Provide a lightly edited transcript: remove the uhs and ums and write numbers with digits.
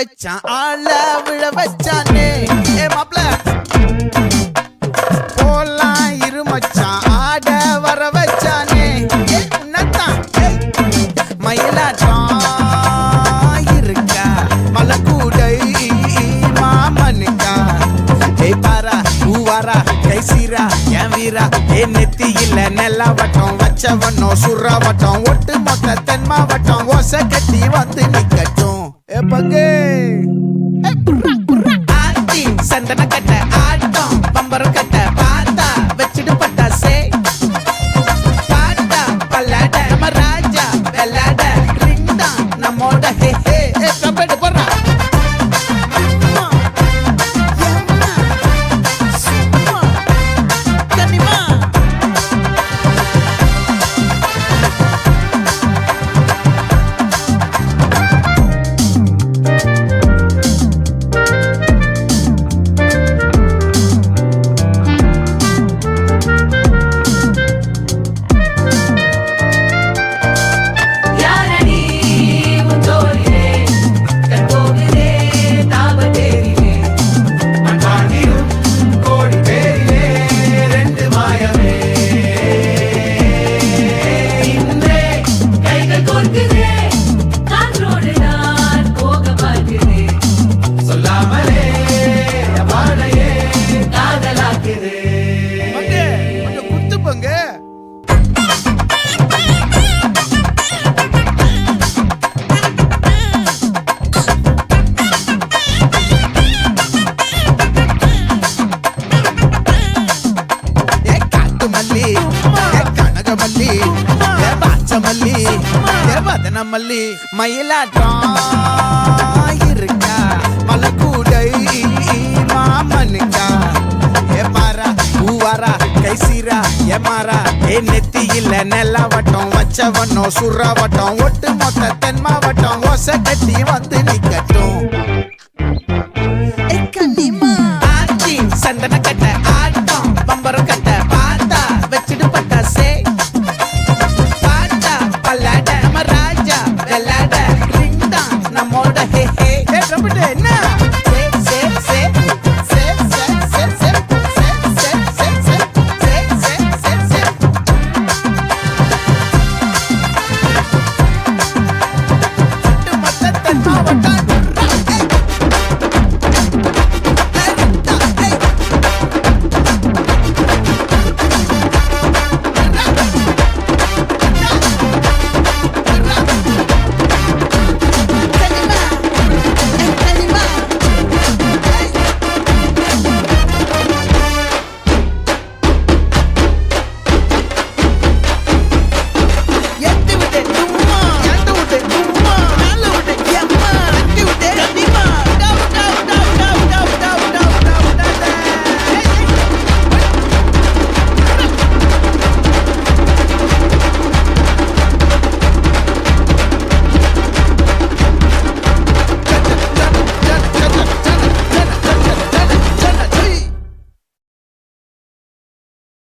வச்சான் ஆள விழ வச்சானே ஏ மாப்ள போலாம் இருமச்சான் ஆட வர வச்சானே உன்னதான் மயிலாட்டம் இருக்கா மலக்கூடை மாமனுக்கா ஏய் பாரா ஊவாரா கைசீரா என் வீரா ஏ நெத்தி இல்ல நெல்லாவட்டம் வச்சவனோ சுறாவட்டம் ஒட்டு மொத்த தென் மாவட்டம் ஓசை கட்டி வந்து நிக்கட்டும் ஏ பங்கே ஆத்தி சந்தன கட்ட ஆட்டம் பம்பரம் கட்ட பாத்தா வச்சிடு பட்டாசே பாட்டா பல்லாட நம்ம ராஜா வெள்ளாட ரிங் தான் நம்மோட ஹே ஹே கபடி போடுறா மல்லி மயிலாட்டம் இருக்கா மலக்கூடை மாமனுக்கா ஏ பாரா ஊவாரா கைசீரா ஏ மாறா ஏ நெத்தி இல்ல நெல்லாவட்டம் வச்சவனோ சுறாவட்டம் ஒட்டு மொத்த தென் மாவட்டம் ஓசை கட்டி வந்து நிக்க